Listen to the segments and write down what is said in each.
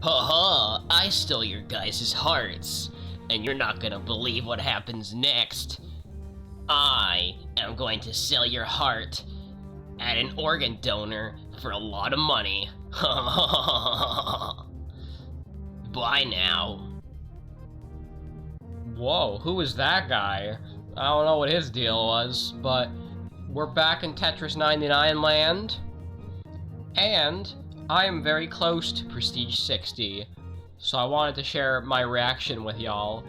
Haha, I stole your guys' hearts, and you're not gonna believe what happens next. I am going to sell your heart at an organ donor for a lot of money. Bye now. Whoa, who was that guy? I don't know what his deal was, but we're back in Tetris 99 land, and I am very close to Prestige 60, so I wanted to share my reaction with y'all,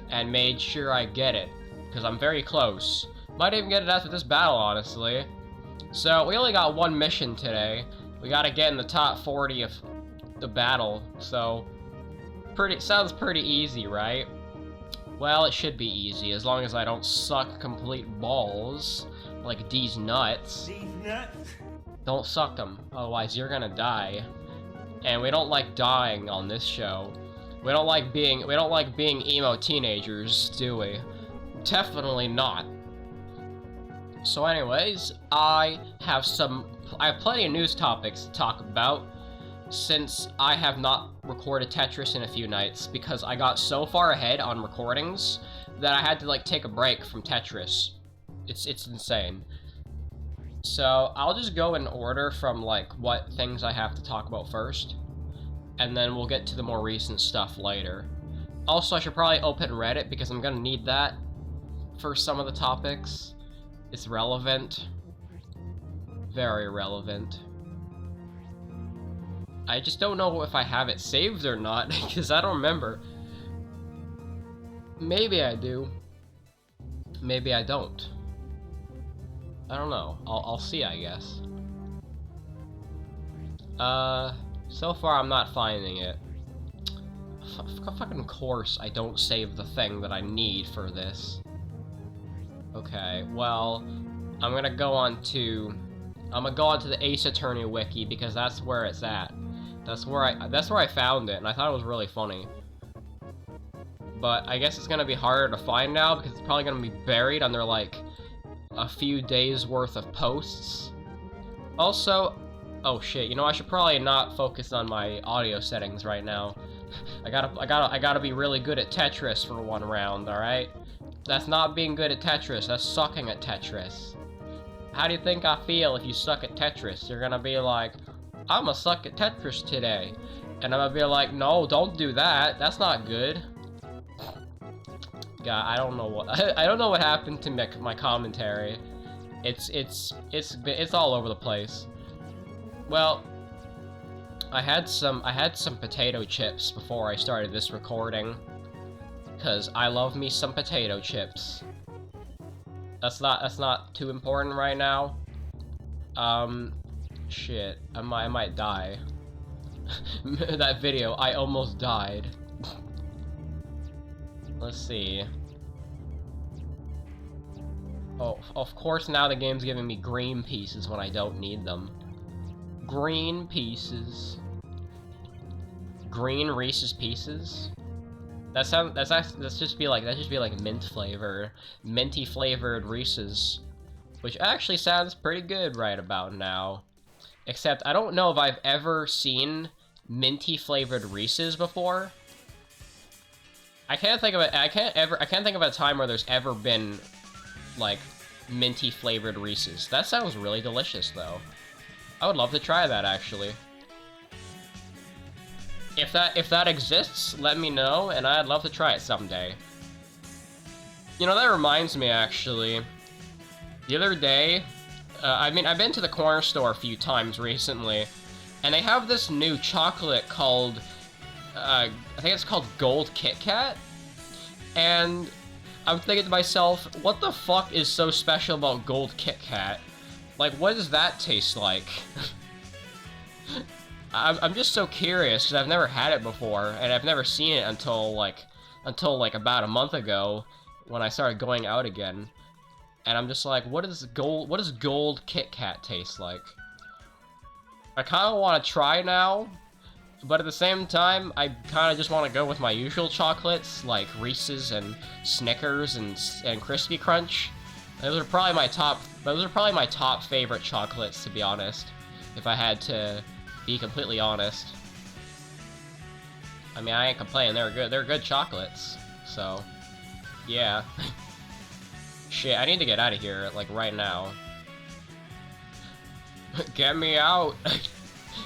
and made sure I get it, because I'm very close. Might even get it after this battle, honestly. So, we only got one mission today. We gotta get in the top 40 of the battle, so sounds pretty easy, right? Well, it should be easy, as long as I don't suck complete balls, like these nuts. These nuts? Don't suck them, otherwise you're gonna die. And we don't like dying on this show. We don't like being emo teenagers, do we? Definitely not. So anyways, I have plenty of news topics to talk about, since I have not recorded Tetris in a few nights, because I got so far ahead on recordings that I had to like take a break from Tetris. It's insane. So I'll just go in order from like what things I have to talk about first, and then we'll get to the more recent stuff later. Also, I should probably open Reddit because I'm gonna need that for some of the topics. It's relevant. Very relevant. I just don't know if I have it saved or not, because I don't remember. Maybe I do. Maybe I don't. I don't know. I'll see, I guess. So far I'm not finding it. Fucking course I don't save the thing that I need for this. Okay, well, I'm gonna go on to the Ace Attorney wiki, because that's where it's at. That's where I found it, and I thought it was really funny. But I guess it's gonna be harder to find now, because it's probably gonna be buried under like a few days worth of posts. Also, oh shit, you know, I should probably not focus on my audio settings right now. I gotta be really good at Tetris for one round, alright? That's not being good at Tetris, that's sucking at Tetris. How do you think I feel if you suck at Tetris? You're gonna be like, I'ma suck at Tetris today. And I'm gonna be like, no, don't do that, that's not good. God, I don't know what happened to my commentary. It's all over the place. Well, I had some potato chips before I started this recording, cause I love me some potato chips. That's not too important right now. Shit, I might die. That video, I almost died. Let's see. Oh, of course now the game's giving me green pieces when I don't need them. Green pieces. Green Reese's Pieces? That's just be like mint flavor. Minty flavored Reese's. Which actually sounds pretty good right about now. Except I don't know if I've ever seen minty flavored Reese's before. I can't think of it. I can't think of a time where there's ever been like minty flavored Reese's. That sounds really delicious though. I would love to try that actually. If that exists, let me know, and I'd love to try it someday. You know, that reminds me actually. The other day, I've been to the corner store a few times recently, and they have this new chocolate called, I think it's called Gold Kit Kat, and I'm thinking to myself, what the fuck is so special about Gold Kit Kat? Like, what does that taste like? I'm just so curious, because I've never had it before, and I've never seen it until like about a month ago, when I started going out again. And I'm just like, what does Gold Kit Kat taste like? I kind of want to try now, but at the same time, I kind of just want to go with my usual chocolates, like Reese's and Snickers and Crispy Crunch. Those are probably my top favorite chocolates, to be honest, if I had to be completely honest. I mean, I ain't complaining, they're good chocolates, so, yeah. Shit, I need to get out of here, like, right now. Get me out!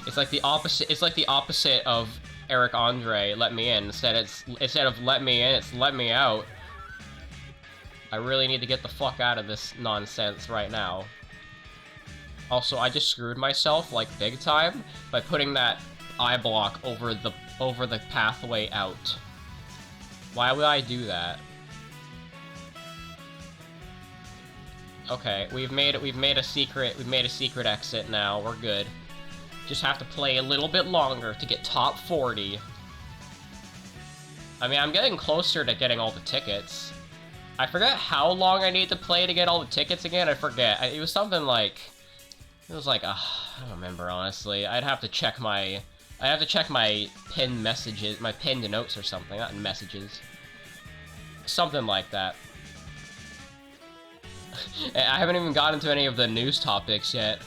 It's like the opposite of Eric Andre, let me in. Instead of let me in, it's let me out. I really need to get the fuck out of this nonsense right now. Also, I just screwed myself, like, big time, by putting that eye block over the pathway out. Why would I do that? Okay, we've made a secret exit now. We're good. Just have to play a little bit longer to get top 40. I mean, I'm getting closer to getting all the tickets. I forget how long I need to play to get all the tickets again. I forget. It was something like... It was like, I don't remember, honestly. I'd have to check my pinned messages, my pinned notes or something, not messages. Something like that. I haven't even gotten to any of the news topics yet.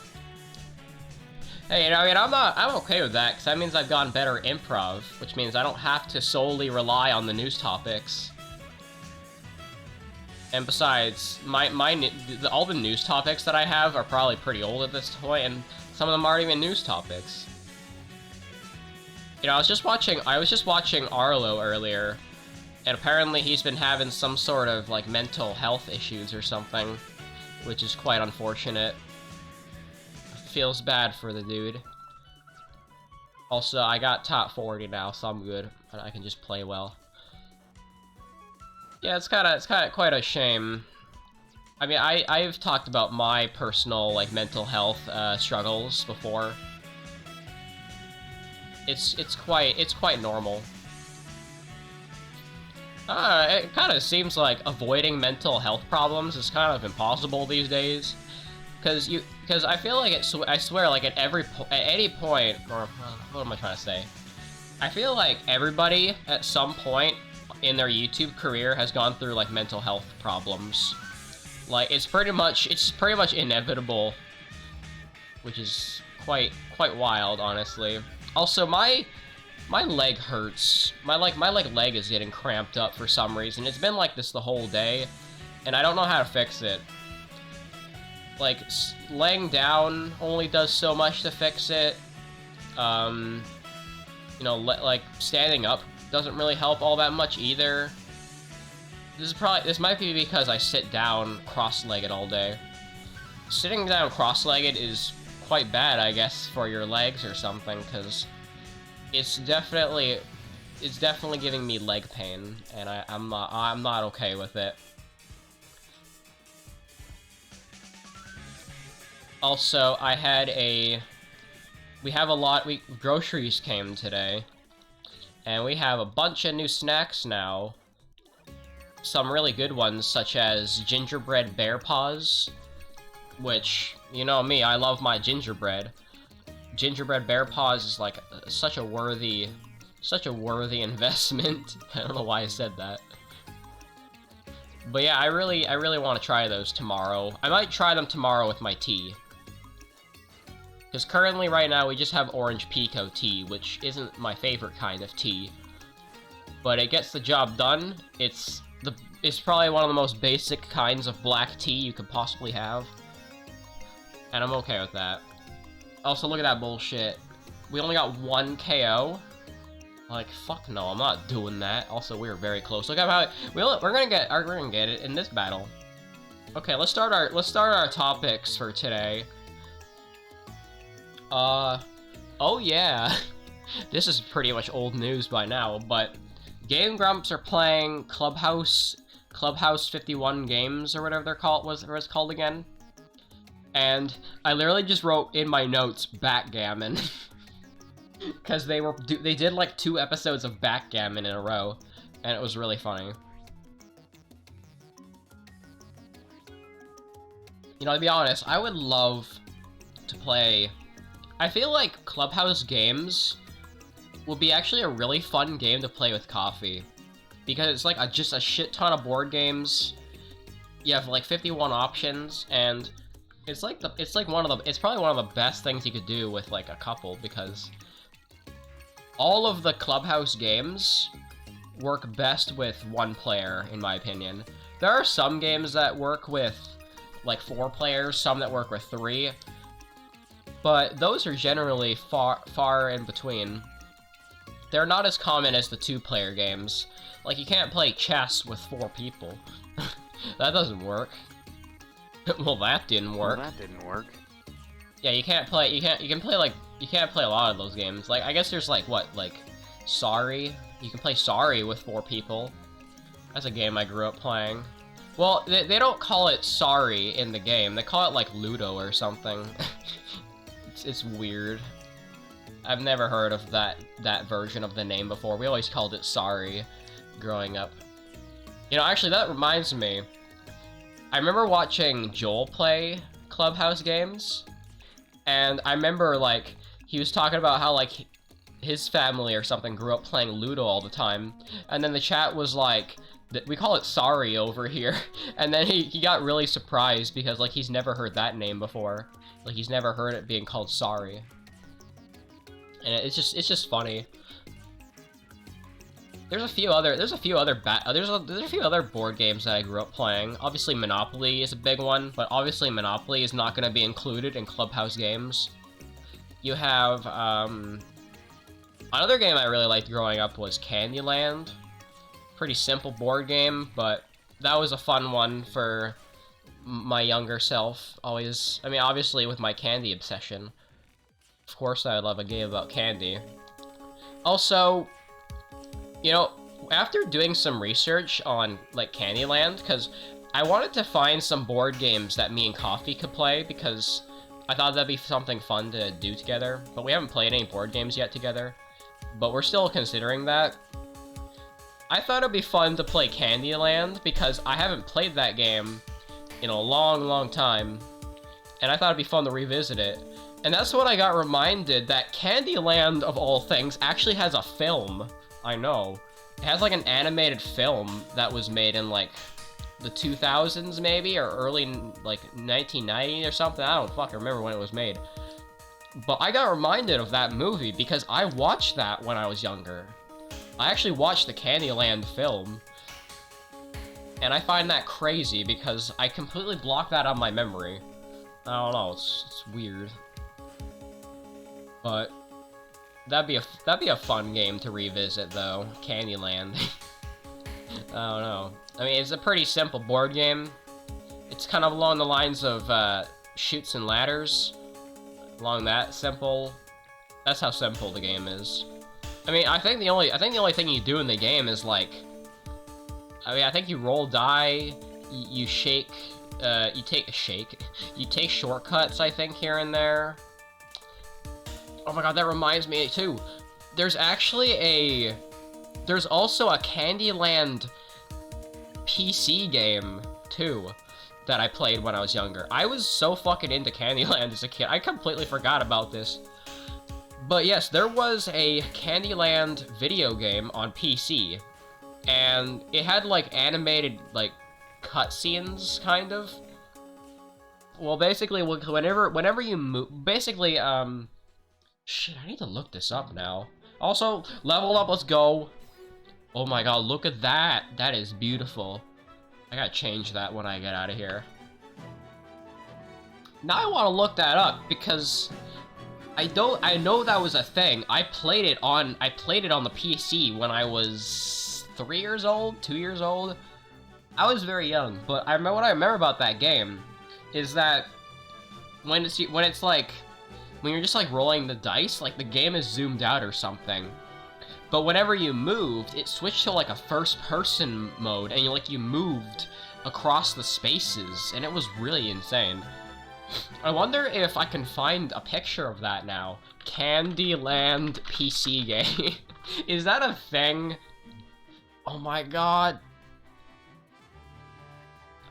Hey, you know, I mean, I'm okay with that, because that means I've gotten better improv, which means I don't have to solely rely on the news topics. And besides, all the news topics that I have are probably pretty old at this point, and some of them aren't even news topics. You know, I was just watching Arlo earlier, and apparently he's been having some sort of, like, mental health issues or something, which is quite unfortunate. Feels bad for the dude. Also, I got top 40 now, so I'm good, and I can just play well. Yeah, it's kind of quite a shame. I mean, I've talked about my personal, like, mental health struggles before. It's quite normal. It kind of seems like avoiding mental health problems is kind of impossible these days, because I feel like I swear, like, at any point, or what am I trying to say? I feel like everybody at some point in their YouTube career has gone through, like, mental health problems. Like, it's pretty much inevitable, which is quite wild, honestly. Also, my leg hurts. My leg is getting cramped up for some reason. It's been like this the whole day, and I don't know how to fix it. Like, laying down only does so much to fix it. You know, like, standing up doesn't really help all that much either. This might be because I sit down cross-legged all day. Sitting down cross-legged is quite bad, I guess, for your legs or something, because it's definitely giving me leg pain, and I'm not okay with it. Also, groceries came today, and we have a bunch of new snacks now. Some really good ones, such as gingerbread bear paws, which, you know me, I love my gingerbread. Gingerbread bear paws is like such a worthy investment. I don't know why I said that. But yeah, I really want to try those tomorrow. I might try them tomorrow with my tea. Because currently, right now, we just have orange pico tea, which isn't my favorite kind of tea. But it gets the job done. It's probably one of the most basic kinds of black tea you could possibly have. And I'm okay with that. Also, look at that bullshit. We only got 1 KO? Like, fuck no, I'm not doing that. Also, we were very close. Look at how we're gonna get it in this battle. Okay, let's start our topics for today. Oh yeah. This is pretty much old news by now, but Game Grumps are playing Clubhouse 51 games, or whatever they're called, what it's called again. And I literally just wrote in my notes, backgammon. Because they did like 2 episodes of backgammon in a row, and it was really funny. You know, to be honest, I would love to play... I feel like Clubhouse games would be actually a really fun game to play with coffee. Because it's like just a shit ton of board games. You have like 51 options, and it's probably one of the best things you could do with like a couple, because all of the Clubhouse games work best with one player, in my opinion. There are some games that work with, like, 4 players, some that work with 3, but those are generally far in between. They're not as common as the 2-player games. Like, you can't play chess with 4 people. That doesn't work. Well, that didn't work. Well, that didn't work. Yeah, you can't play a lot of those games. Like, I guess there's, like, what, like, Sorry? You can play Sorry with 4 people. That's a game I grew up playing. Well, they don't call it Sorry in the game. They call it, like, Ludo or something. It's weird. I've never heard of that version of the name before. We always called it Sorry growing up. You know, actually, that reminds me. I remember watching Joel play Clubhouse games, and I remember, like, he was talking about how, like, his family or something grew up playing Ludo all the time, and then the chat was like, we call it Sorry over here, and then he got really surprised because, like, he's never heard that name before. Like, he's never heard it being called Sorry. And it's just funny. There's a few other board games that I grew up playing. Obviously, Monopoly is a big one, but obviously Monopoly is not going to be included in Clubhouse games. You have another game I really liked growing up was Candyland. Pretty simple board game, but that was a fun one for my younger self. Always, I mean, obviously with my candy obsession. Of course, I would love a game about candy. Also, you know, after doing some research on, like, Candyland, because I wanted to find some board games that me and Coffee could play, because I thought that'd be something fun to do together, but we haven't played any board games yet together, but we're still considering that. I thought it'd be fun to play Candyland, because I haven't played that game in a long time, and I thought it'd be fun to revisit it. And that's when I got reminded that Candyland, of all things, actually has a film. I know. It has, like, an animated film that was made in, like, the 2000s, maybe? Or early, like, 1990 or something? I don't fucking remember when it was made. But I got reminded of that movie because I watched that when I was younger. I actually watched the Candyland film. And I find that crazy because I completely blocked that out of my memory. I don't know, it's weird. But that'd be a fun game to revisit, though. Candyland. I don't know. I mean, it's a pretty simple board game. It's kind of along the lines of Chutes and Ladders. Along that simple. That's how simple the game is. I mean, I think the only thing you do in the game is, like, I mean, I think you roll die, you shake, you take shortcuts, I think, here and there. Oh my god, that reminds me, too. There's also a Candyland PC game, too, that I played when I was younger. I was so fucking into Candyland as a kid. I completely forgot about this. But yes, there was a Candyland video game on PC. And it had, like, animated, like, cutscenes, kind of. Well, basically, whenever you move... Basically, shit, I need to look this up now. Also, level up, let's go. Oh my god, look at that. That is beautiful. I gotta change that when I get out of here. Now I want to look that up, because I know that was a thing. I played it on the PC when I was 3 years old, 2 years old. I was very young, but what I remember about that game is that when you're just, like, rolling the dice, like, the game is zoomed out or something. But whenever you moved, it switched to, like, a first-person mode, and you moved across the spaces, and it was really insane. I wonder if I can find a picture of that now. Candyland PC game. Is that a thing? Oh my god.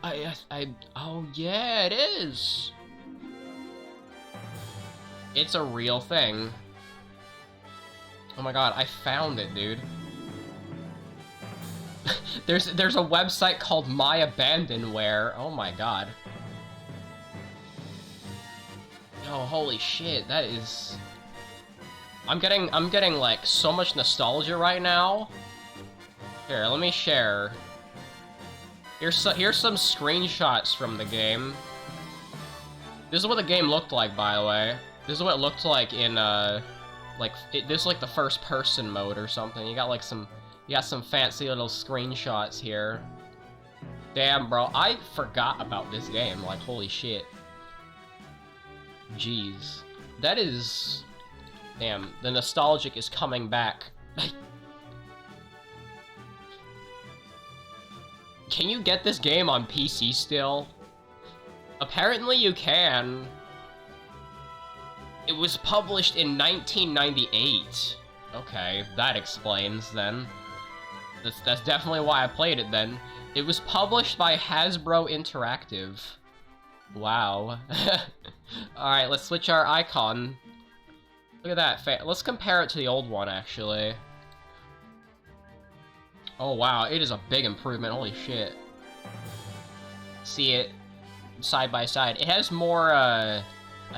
Oh yeah, it is. It's a real thing. Oh my god, I found it, dude. There's a website called My Abandonware. Oh my god. Oh, holy shit, that is... I'm getting like so much nostalgia right now. Here, let me share. Here's some screenshots from the game. This is what the game looked like, by the way. This is what it looked like in this is like the first person mode or something. You got some fancy little screenshots here. Damn, bro, I forgot about this game. Like, holy shit. Jeez. That is... Damn, the nostalgic is coming back. Can you get this game on PC still? Apparently you can. It was published in 1998. Okay, that explains then. That's definitely why I played it then. It was published by Hasbro Interactive. Wow. Alright, let's switch our icon. Look at that. Let's compare it to the old one, actually. Oh, wow. It is a big improvement. Holy shit. See it side by side. It has more, I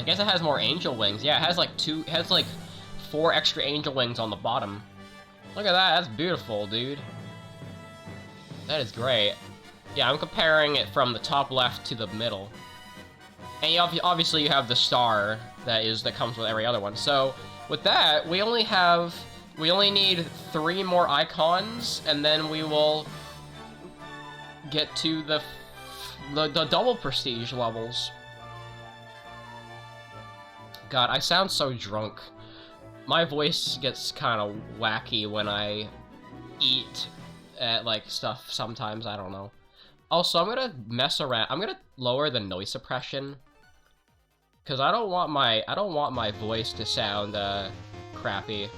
guess it has more angel wings. Yeah, it has like 4 extra angel wings on the bottom. Look at that. That's beautiful, dude. That is great. Yeah, I'm comparing it from the top left to the middle. And obviously you have the star that comes with every other one. So with that, we only need 3 more icons, and then we will get to the double prestige levels. God, I sound so drunk. My voice gets kind of wacky when I eat at like stuff sometimes. I don't know. Also, I'm gonna mess around. I'm gonna lower the noise suppression. Because I don't want my voice to sound, crappy.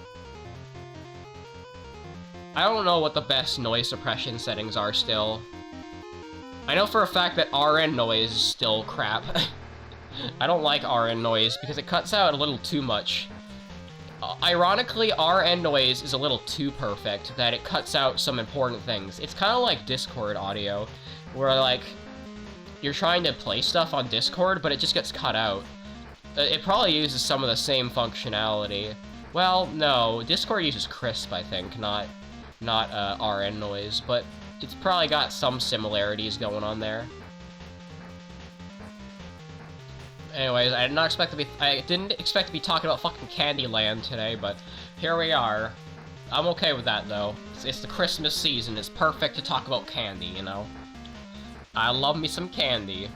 I don't know what the best noise suppression settings are still. I know for a fact that RN noise is still crap. I don't like RN noise because it cuts out a little too much. Ironically, RN noise is a little too perfect, that it cuts out some important things. It's kind of like Discord audio, where, like, you're trying to play stuff on Discord, but it just gets cut out. It probably uses some of the same functionality. Well, no, Discord uses crisp, I think, not RN noise, but it's probably got some similarities going on there. Anyways, I didn't expect to be talking about fucking Candyland today, but here we are. I'm okay with that, though. It's the Christmas season, it's perfect to talk about candy, you know? I love me some candy.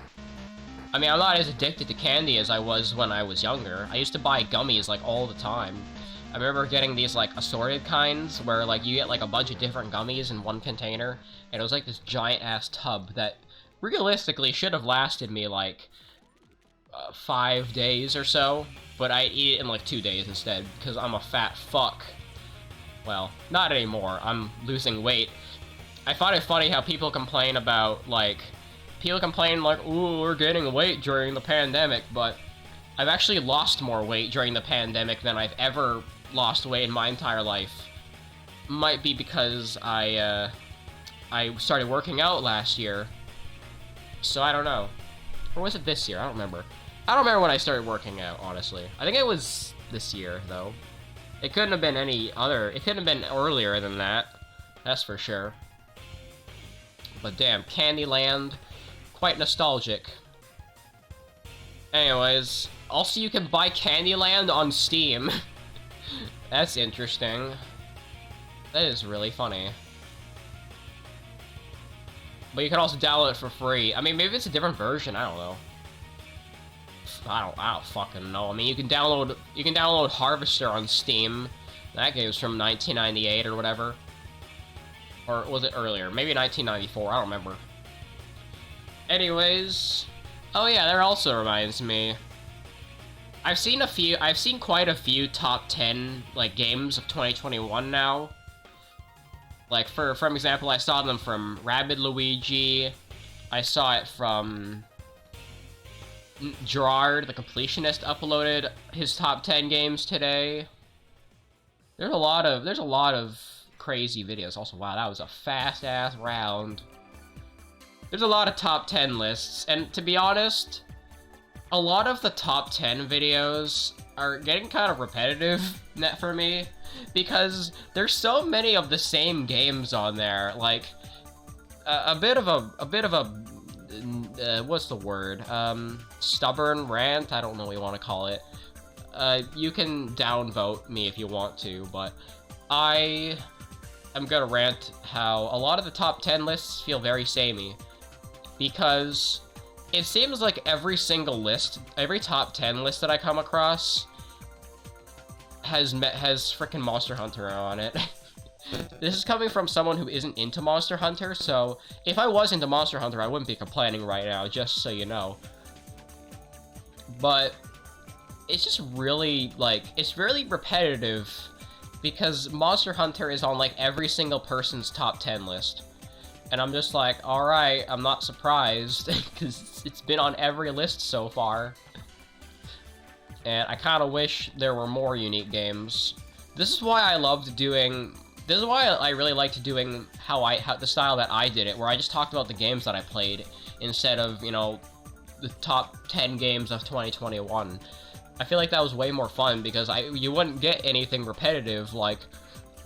I mean, I'm not as addicted to candy as I was when I was younger. I used to buy gummies, like, all the time. I remember getting these, like, assorted kinds, where, like, you get, like, a bunch of different gummies in one container, and it was, like, this giant-ass tub that realistically should have lasted me, like, 5 days or so, but I eat it in, like, 2 days instead, because I'm a fat fuck. Well, not anymore. I'm losing weight. I find it funny how people complain about, like, ooh, we're gaining weight during the pandemic, but I've actually lost more weight during the pandemic than I've ever lost weight in my entire life. Might be because I started working out last year, so I don't know. Or was it this year? I don't remember. I don't remember when I started working out, honestly. I think it was this year, though. It couldn't have been it couldn't have been earlier than that. That's for sure. But damn, Candyland, quite nostalgic. Anyways, also you can buy Candyland on Steam. That's interesting. That is really funny. But you can also download it for free. I mean, maybe it's a different version, I don't know. I don't fucking know. I mean, you can download Harvester on Steam. That game's from 1998 or whatever. Or was it earlier? Maybe 1994, I don't remember. Anyways, oh yeah, that also reminds me. I've seen quite a few top 10 like games of 2021 now. Like for example, I saw them from Rabid Luigi. I saw it from Gerard, the completionist, uploaded his top 10 games today. There's a lot of crazy videos. Also, wow, that was a fast-ass round. There's a lot of top 10 lists, and to be honest, a lot of the top 10 videos are getting kind of repetitive for me, because there's so many of the same games on there. Like a bit of a what's the word? Stubborn rant. I don't know what you want to call it. You can downvote me if you want to, but I am gonna rant how a lot of the top 10 lists feel very samey, because it seems like every single list, every top 10 list that I come across has frickin' Monster Hunter on it. This is coming from someone who isn't into Monster Hunter, so if I was into Monster Hunter, I wouldn't be complaining right now, just so you know. But it's just really, like, it's really repetitive, because Monster Hunter is on, like, every single person's top 10 list. And I'm just like, alright, I'm not surprised, because it's been on every list so far. And I kind of wish there were more unique games. This is why I loved doing... This is why I really liked doing the style that I did it, where I just talked about the games that I played, instead of, you know, the top 10 games of 2021. I feel like that was way more fun, because you wouldn't get anything repetitive, like,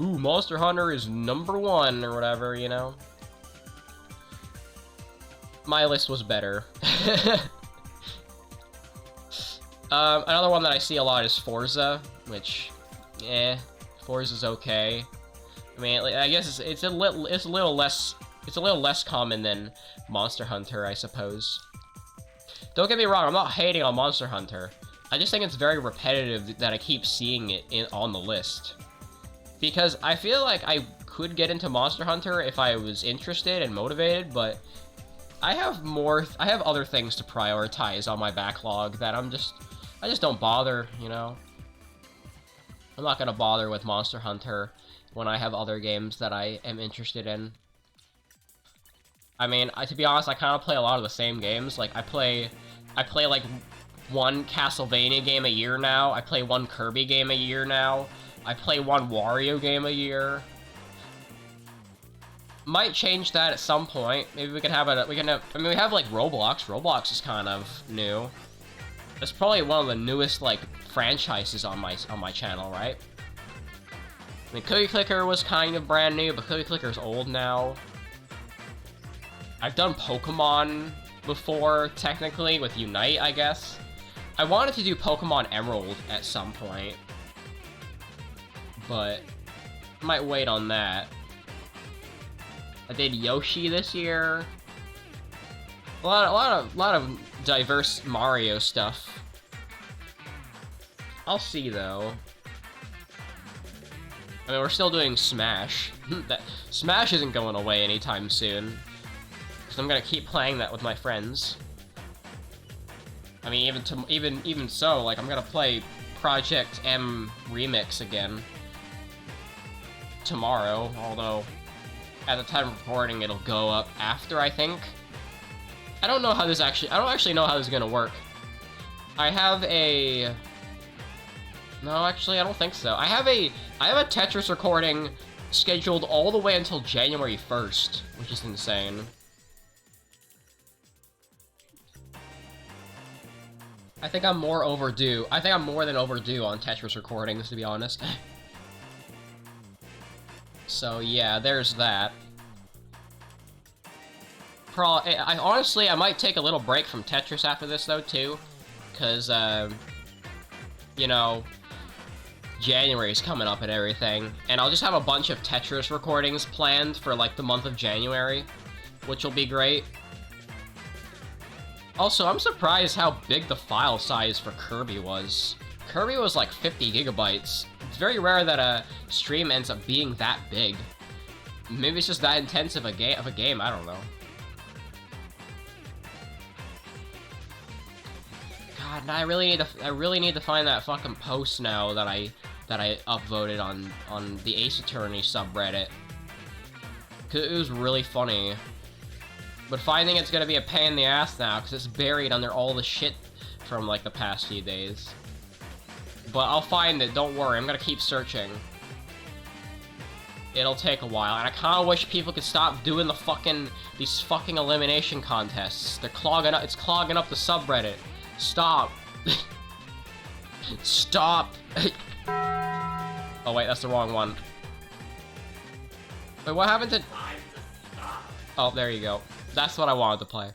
ooh, Monster Hunter is #1, or whatever, you know? My list was better. Another one that I see a lot is Forza, which, Forza's okay. I mean, I guess it's a little less common than Monster Hunter, I suppose. Don't get me wrong, I'm not hating on Monster Hunter. I just think it's very repetitive that I keep seeing it on the list. Because I feel like I could get into Monster Hunter if I was interested and motivated, but I have other things to prioritize on my backlog that I just don't bother, you know? I'm not gonna bother with Monster Hunter when I have other games that I am interested in. I mean, to be honest, I kind of play a lot of the same games. Like, I play like one Castlevania game a year now. I play one Kirby game a year now. I play one Wario game a year. Might change that at some point. Maybe we can have I mean, we have like Roblox. Roblox is kind of new. It's probably one of the newest like franchises on my channel, right? I mean, Cookie Clicker was kind of brand new, but Cookie Clicker's old now. I've done Pokemon before, technically, with Unite, I guess. I wanted to do Pokemon Emerald at some point, but I might wait on that. I did Yoshi this year. A lot of diverse Mario stuff. I'll see though. I mean, we're still doing Smash. Smash isn't going away anytime soon, so I'm gonna keep playing that with my friends. I mean, even so, like, I'm gonna play Project M Remix again tomorrow, although at the time of recording it'll go up after, I think. I don't actually know how this is gonna work. I have a... No, actually, I don't think so. I have a Tetris recording scheduled all the way until January 1st, which is insane. I think I'm more overdue. I think I'm more than overdue on Tetris recordings, to be honest. So yeah, there's that. Honestly, I might take a little break from Tetris after this, though, too. Because, you know, January's coming up and everything. And I'll just have a bunch of Tetris recordings planned for, like, the month of January, which will be great. Also, I'm surprised how big the file size for Kirby was. Kirby was like 50 gigabytes. It's very rare that a stream ends up being that big. Maybe it's just that intense of a game, I don't know. God, I really need to find that fucking post now that I upvoted on the Ace Attorney subreddit. 'Cause it was really funny. But finding it's gonna be a pain in the ass now, because it's buried under all the shit from, like, the past few days. But I'll find it, don't worry, I'm gonna keep searching. It'll take a while, and I kinda wish people could stop doing these fucking elimination contests. It's clogging up the subreddit. Stop. Stop. Oh wait, that's the wrong one. Wait, what happened to... Oh, there you go. That's what I wanted to play.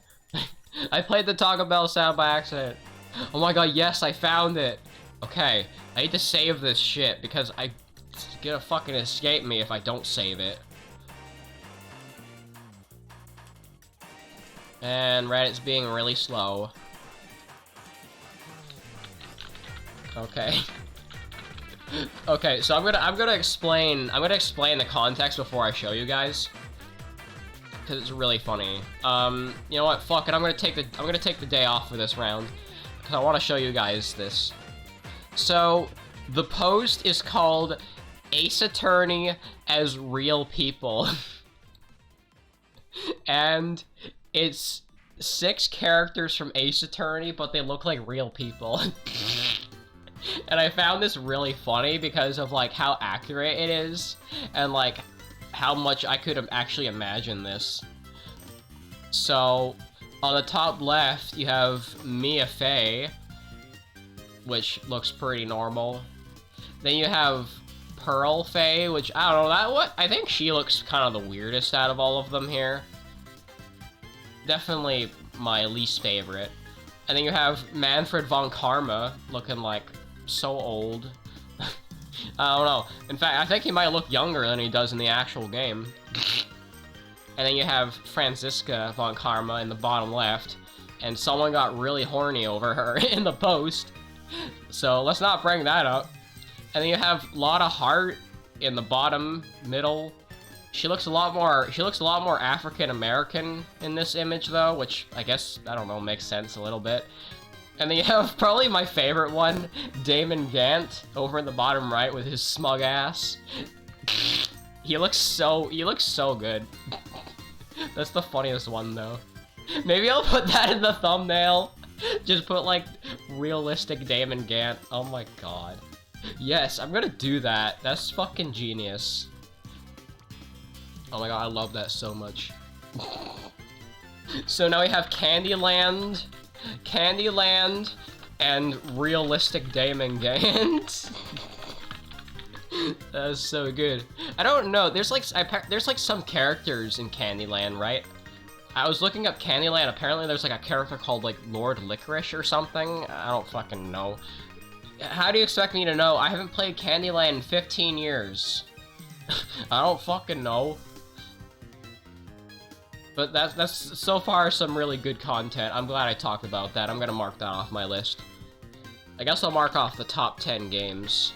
I played the Taco Bell sound by accident. Oh my god, yes, I found it. Okay, I need to save this shit because it's gonna fucking escape me if I don't save it. And Reddit's being really slow. Okay. Okay, so I'm gonna explain the context before I show you guys, because it's really funny. You know what? Fuck it. I'm gonna take the day off for this round because I want to show you guys this. So the post is called Ace Attorney as Real People, and it's 6 characters from Ace Attorney, but they look like real people. And I found this really funny because of like how accurate it is and like how much I could actually imagine this. So on the top left you have Mia Fey, which looks pretty normal. Then you have Pearl Fey, which I don't know, I think she looks kind of the weirdest out of all of them here. Definitely my least favorite. And then you have Manfred von Karma looking like so old. I don't know. In fact, I think he might look younger than he does in the actual game. And then you have Franziska von Karma in the bottom left, and someone got really horny over her in the post. So let's not bring that up. And then you have Lotta Hart in the bottom middle. She looks a lot more African American in this image though, which I guess, I don't know, makes sense a little bit. And then you have probably my favorite one, Damon Gant, over in the bottom right with his smug ass. He looks so good. That's the funniest one though. Maybe I'll put that in the thumbnail. Just put like realistic Damon Gant. Oh my god. Yes, I'm gonna do that. That's fucking genius. Oh my god, I love that so much. So now we have Candyland, and realistic Damon Gant. That's so good. I don't know. There's like some characters in Candyland, right? I was looking up Candyland. Apparently, there's like a character called like Lord Licorice or something. I don't fucking know. How do you expect me to know? I haven't played Candyland in 15 years. I don't fucking know. But that's so far some really good content. I'm glad I talked about that. I'm gonna mark that off my list. I guess I'll mark off the top 10 games.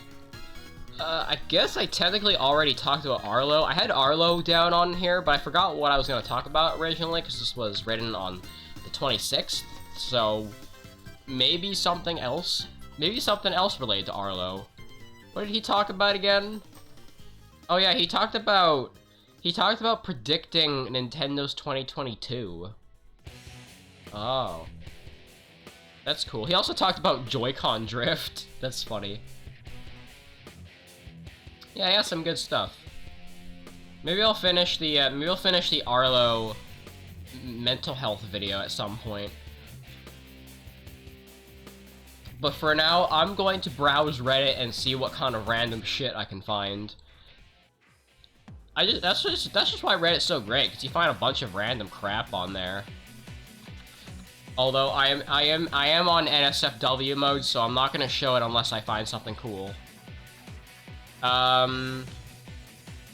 I guess I technically already talked about Arlo. I had Arlo down on here, but I forgot what I was gonna talk about originally because this was written on the 26th. So maybe something else. Maybe something else related to Arlo. What did he talk about again? Oh yeah, he talked about predicting Nintendo's 2022. Oh. That's cool. He also talked about Joy-Con drift. That's funny. Yeah, he has some good stuff. Maybe I'll finish the Arlo mental health video at some point. But for now, I'm going to browse Reddit and see what kind of random shit I can find. That's just why Reddit's so great, because you find a bunch of random crap on there. Although I am on NSFW mode, so I'm not gonna show it unless I find something cool.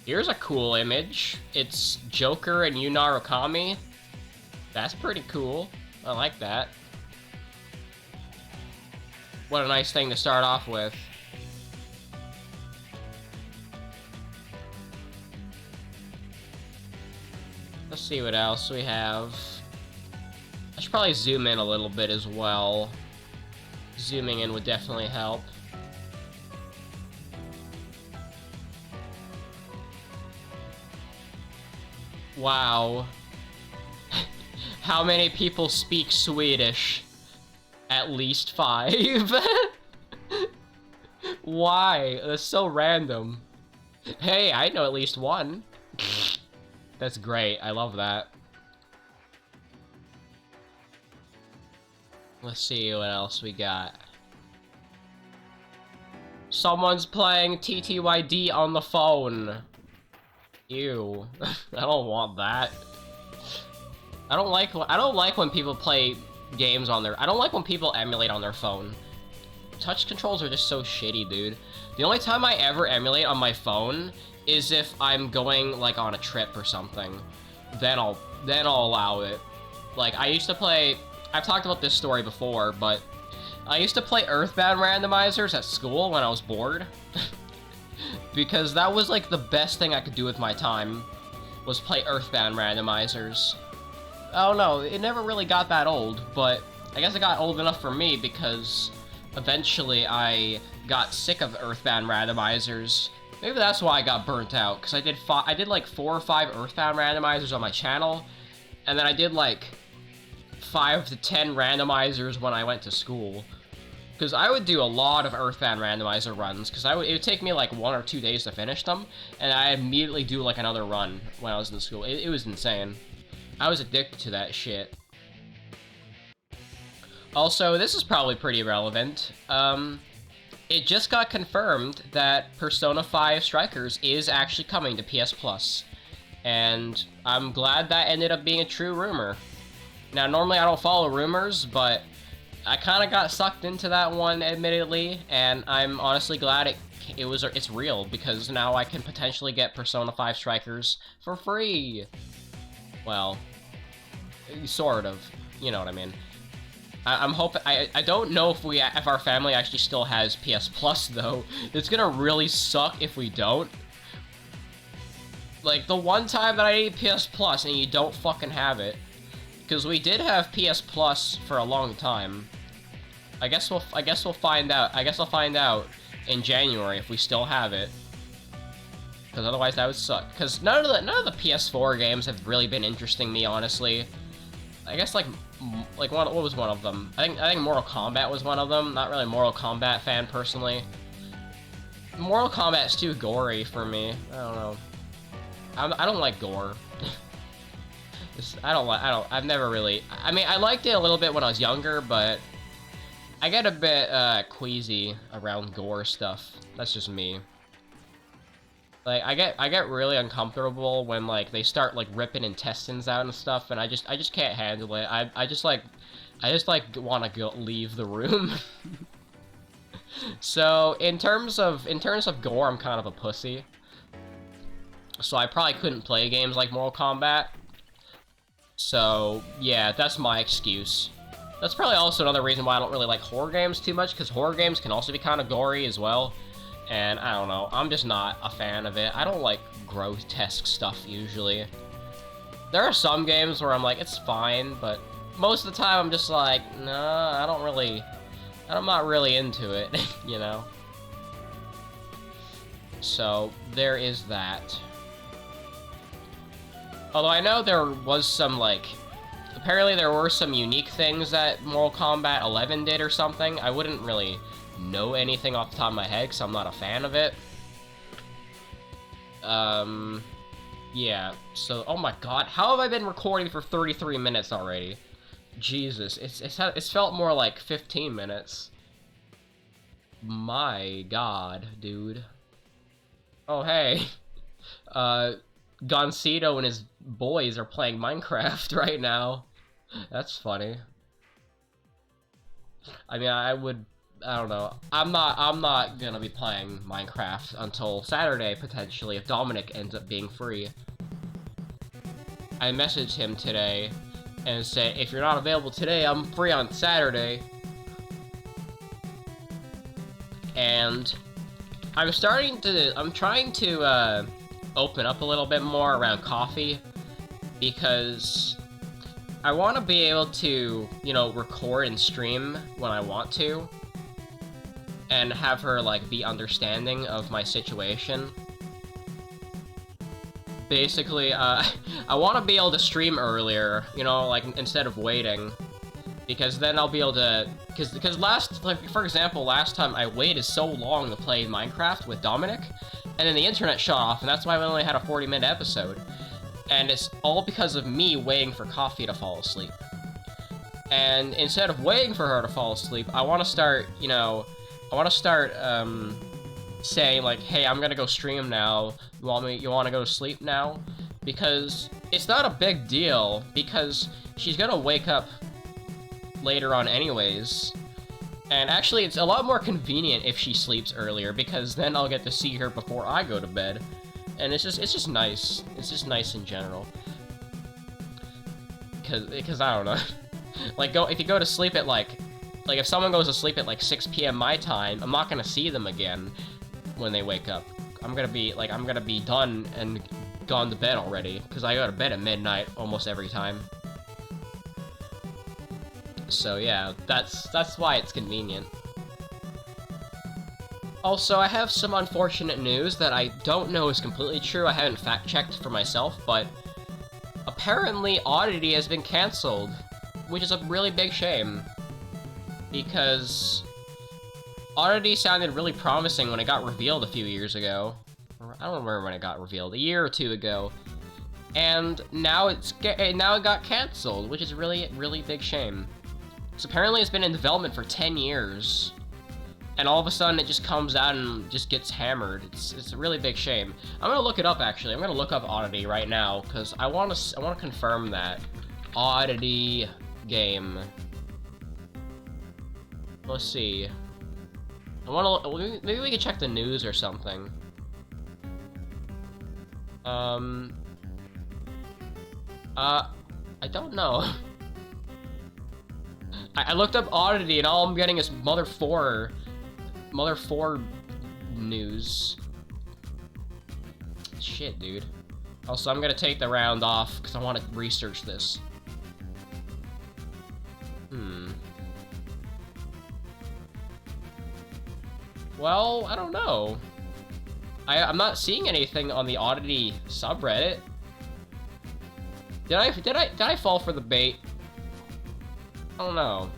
Here's a cool image. It's Joker and Yu Narukami. That's pretty cool. I like that. What a nice thing to start off with. Let's see what else we have. I should probably zoom in a little bit as well. Zooming in would definitely help. Wow. How many people speak Swedish? At least 5. Why? That's so random. Hey, I know at least 1. That's great. I love that. Let's see what else we got. Someone's playing TTYD on the phone. Ew. I don't want that. I don't like when people play games on their... I don't like when people emulate on their phone. Touch controls are just so shitty, dude. The only time I ever emulate on my phone is if I'm going, like, on a trip or something. Then I'll allow it. Like, I used to play... I've talked about this story before, but I used to play Earthbound randomizers at school when I was bored. Because that was, like, the best thing I could do with my time, was play Earthbound randomizers. Oh no, it never really got that old, but I guess it got old enough for me because eventually I got sick of Earthbound randomizers. Maybe that's why I got burnt out, because I did like 4 or 5 Earthbound randomizers on my channel, and then I did like 5 to 10 randomizers when I went to school. Because I would do a lot of Earthbound randomizer runs, because it would take me like 1 or 2 days to finish them, and I'd immediately do like another run when I was in school. It was insane. I was addicted to that shit. Also, this is probably pretty relevant. It just got confirmed that Persona 5 Strikers is actually coming to PS Plus. And I'm glad that ended up being a true rumor. Now, normally I don't follow rumors, but I kind of got sucked into that one, admittedly, and I'm honestly glad it's real, because now I can potentially get Persona 5 Strikers for free. Well, sort of. You know what I mean. I'm hoping... I don't know if our family actually still has PS Plus, though. It's gonna really suck if we don't. Like, the one time that I need PS Plus and you don't fucking have it. Because we did have PS Plus for a long time. I guess we'll find out. I guess I'll find out in January if we still have it. Because otherwise that would suck. Because none of the PS4 games have really been interesting me, honestly. I guess what was one of them? I think Mortal Kombat was one of them. Not really a Mortal Kombat fan personally. Mortal Kombat's too gory for me. I don't know. I don't like gore. I've never really... I mean, I liked it a little bit when I was younger, but I get a bit queasy around gore stuff. That's just me. Like, I get really uncomfortable when, like, they start, like, ripping intestines out and stuff, and I just can't handle it. I just want to leave the room. So, in terms of gore, I'm kind of a pussy. So I probably couldn't play games like Mortal Kombat. So, yeah, that's my excuse. That's probably also another reason why I don't really like horror games too much, because horror games can also be kind of gory as well. And I don't know, I'm just not a fan of it. I don't like grotesque stuff, usually. There are some games where I'm like, it's fine, but most of the time I'm just like, nah, I'm not really into it, you know? So, there is that. Although I know there was some, like... Apparently there were some unique things that Mortal Kombat 11 did or something. I wouldn't really know anything off the top of my head, because I'm not a fan of it. Yeah, so, oh my god, how have I been recording for 33 minutes already? Jesus, it's felt more like 15 minutes. My god, dude. Oh, hey. Goncito and his boys are playing Minecraft right now. That's funny. I mean, I don't know. I'm not gonna be playing Minecraft until Saturday, potentially, if Dominic ends up being free. I messaged him today and said, if you're not available today, I'm free on Saturday. And I'm trying to open up a little bit more around coffee, because I want to be able to, you know, record and stream when I want to, and have her, like, be understanding of my situation. Basically, I want to be able to stream earlier, you know, like, instead of waiting, because then I'll be able to, because for example, last time I waited so long to play Minecraft with Dominic, and then the internet shut off, and that's why we only had a 40-minute episode. And it's all because of me waiting for coffee to fall asleep. And instead of waiting for her to fall asleep, I want to start, you know, saying like, hey, I'm gonna go stream now. You want to go to sleep now? Because it's not a big deal, because she's gonna wake up later on anyways. And actually, it's a lot more convenient if she sleeps earlier, because then I'll get to see her before I go to bed. And it's just nice. It's just nice in general. Because I don't know. Like, if you go to sleep at like if someone goes to sleep at like 6 p.m. my time, I'm not gonna see them again when they wake up. I'm gonna be done and gone to bed already, because I go to bed at midnight almost every time. So yeah, that's why it's convenient. Also, I have some unfortunate news that I don't know is completely true. I haven't fact-checked for myself, but apparently Oddity has been cancelled, which is a really big shame, because Oddity sounded really promising when it got revealed a few years ago. I don't remember when it got revealed, a year or two ago, and now it got cancelled, which is a really big shame. So apparently it's been in development for 10 years, and all of a sudden it just comes out and just gets hammered. It's a really big shame. I'm gonna look it up actually. I'm gonna look up Oddity right now, because I want to confirm that Oddity game. Let's see. Maybe we can check the news or something. I don't know. I looked up Oddity and all I'm getting is Mother 4 news. Shit, dude. Also, I'm gonna take the round off because I want to research this. Well, I don't know. I'm not seeing anything on the Oddity subreddit. Did I fall for the bait? I don't know.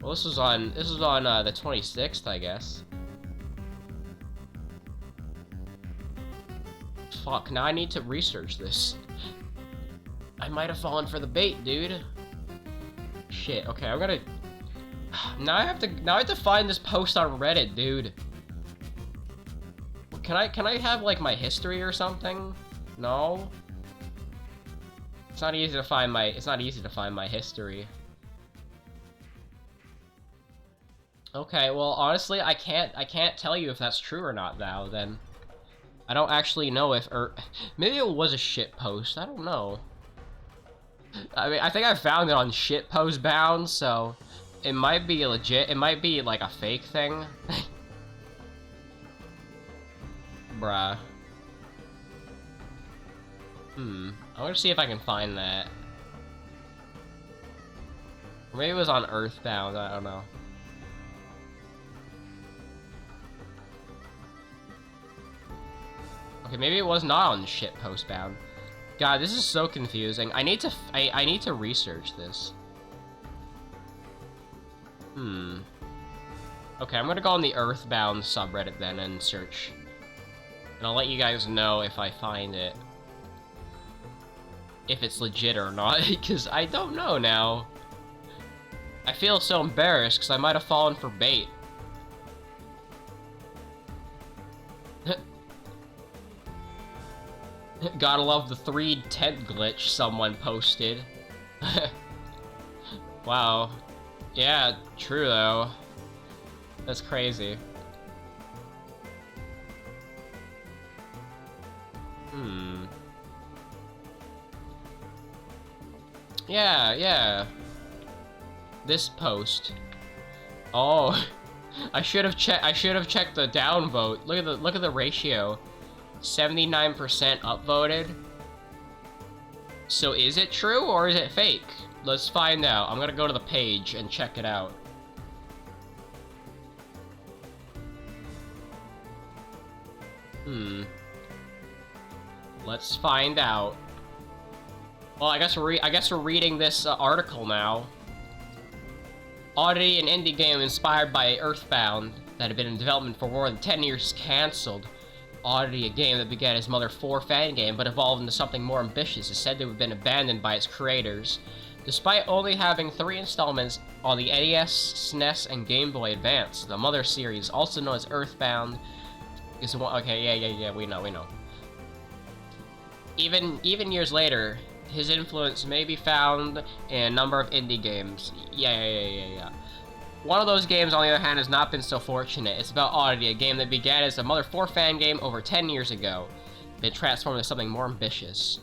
Well, this was on the 26th, I guess. Fuck, now I need to research this. I might have fallen for the bait, dude. Shit, okay, I'm gonna... Now I have to find this post on Reddit, dude. Can I have, like, my history or something? No? It's not easy to find my history. Okay, well, honestly, I can't tell you if that's true or not now, then. I don't actually know if, maybe it was a shit post, I don't know. I mean, I think I found it on shitpost bound, so it might be legit, it might be like a fake thing. Bruh. I want to see if I can find that. Or maybe it was on Earthbound, I don't know. Okay, maybe it was not on shitpost bound. God, this is so confusing. I need to research this. Okay, I'm gonna go on the Earthbound subreddit then and search. And I'll let you guys know if I find it. If it's legit or not, because I don't know now. I feel so embarrassed because I might have fallen for bait. Gotta love the 3 tent glitch someone posted. Wow. Yeah, true though. That's crazy. Yeah. This post. Oh, I should have checked the downvote. Look at the ratio. 79% upvoted. So is it true or is it fake? Let's find out. I'm gonna go to the page and check it out. Let's find out. Well, I guess we're reading this article now. Oddity, an indie game inspired by Earthbound that had been in development for more than 10 years, cancelled. Oddity, a game that began as Mother 4 fan game but evolved into something more ambitious, is said to have been abandoned by its creators. Despite only having 3 installments on the NES, SNES, and Game Boy Advance, the Mother series, also known as Earthbound, is one. Okay, yeah, we know. Even years later, his influence may be found in a number of indie games. Yeah. One of those games, on the other hand, has not been so fortunate. It's about Oddity, a game that began as a Mother 4 fan game over 10 years ago, but transformed into something more ambitious.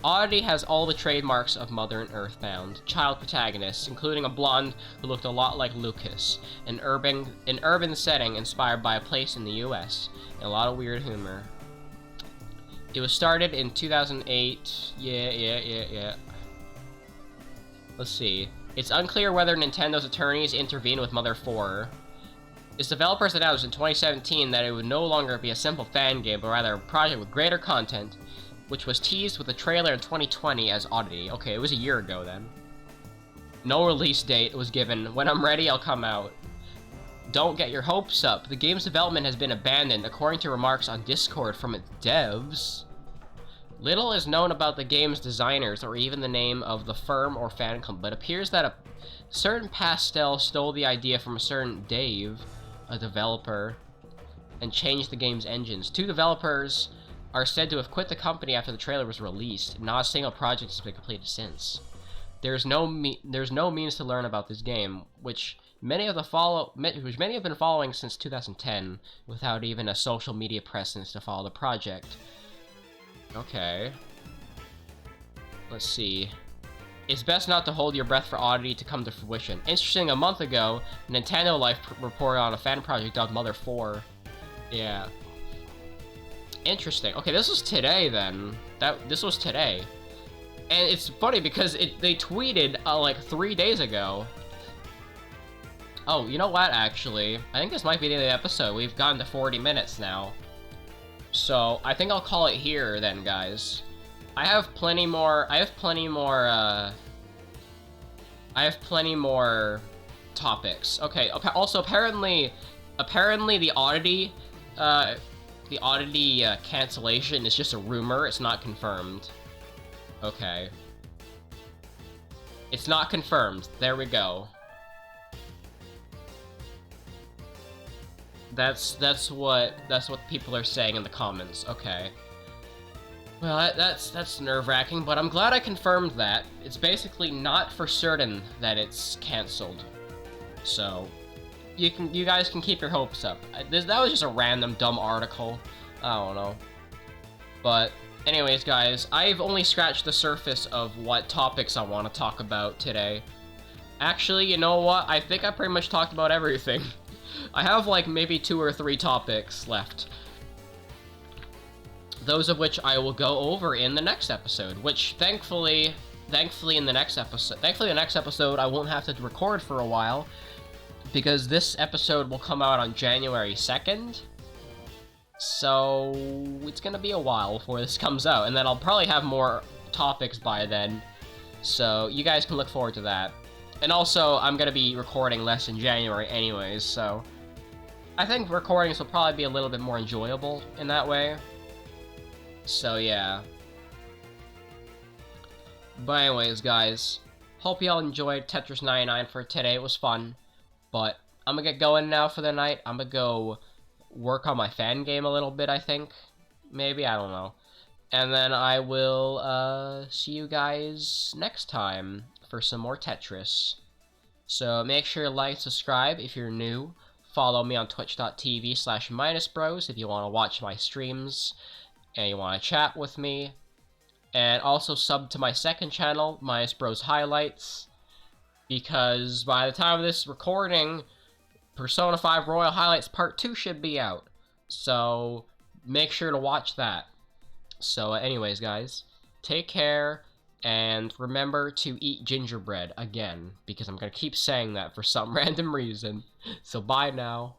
Oddity has all the trademarks of Mother and Earthbound. Child protagonists, including a blonde who looked a lot like Lucas, an urban setting inspired by a place in the US, and a lot of weird humor. It was started in 2008. Yeah. Let's see. It's unclear whether Nintendo's attorneys intervened with Mother 4. Its developers announced in 2017 that it would no longer be a simple fan game, but rather a project with greater content, which was teased with a trailer in 2020 as Oddity. Okay, it was a year ago then. No release date was given. When I'm ready, I'll come out. Don't get your hopes up. The game's development has been abandoned, according to remarks on Discord from its devs. Little is known about the game's designers or even the name of the firm or fan club, but it appears that a certain Pastel stole the idea from a certain Dave, a developer, and changed the game's engines. 2 developers are said to have quit the company after the trailer was released. Not a single project has been completed since. There's no means to learn about this game, which many have been following since 2010, without even a social media presence to follow the project. Okay. Let's see. It's best not to hold your breath for Oddity to come to fruition. Interesting, a month ago, Nintendo Life reported on a fan project of Mother 4. Yeah. Interesting. Okay, this was today then. This was today. And it's funny because they tweeted like 3 days ago. Oh, you know what, actually? I think this might be the end of the episode. We've gotten to 40 minutes now. So, I think I'll call it here then, guys. I have plenty more topics. Okay, also apparently the Oddity cancellation is just a rumor, it's not confirmed. Okay. It's not confirmed. There we go. That's what people are saying in the comments. Okay. Well, that's nerve-wracking, but I'm glad I confirmed that. It's basically not for certain that it's canceled. So, you guys can keep your hopes up. That was just a random dumb article. I don't know. But anyways, guys, I've only scratched the surface of what topics I want to talk about today. Actually, you know what? I think I pretty much talked about everything. I have like maybe 2 or 3 topics left. Those of which I will go over in the next episode, which thankfully the next episode I won't have to record for a while, because this episode will come out on January 2nd. So it's gonna be a while before this comes out, and then I'll probably have more topics by then. So you guys can look forward to that. And also, I'm gonna be recording less in January anyways, so I think recordings will probably be a little bit more enjoyable in that way. So yeah. But anyways, guys, hope y'all enjoyed Tetris 99 for today. It was fun. But I'm gonna get going now for the night. I'm gonna go work on my fan game a little bit, I think. Maybe, I don't know. And then I will see you guys next time for some more Tetris. So make sure to like, subscribe if you're new. Follow me on twitch.tv/minusbros if you want to watch my streams and you want to chat with me. And also sub to my second channel, Minus Bros Highlights, because by the time of this recording, Persona 5 Royal Highlights Part 2 should be out. So make sure to watch that. So anyways, guys, take care, and remember to eat gingerbread again, because I'm going to keep saying that for some random reason. So bye now.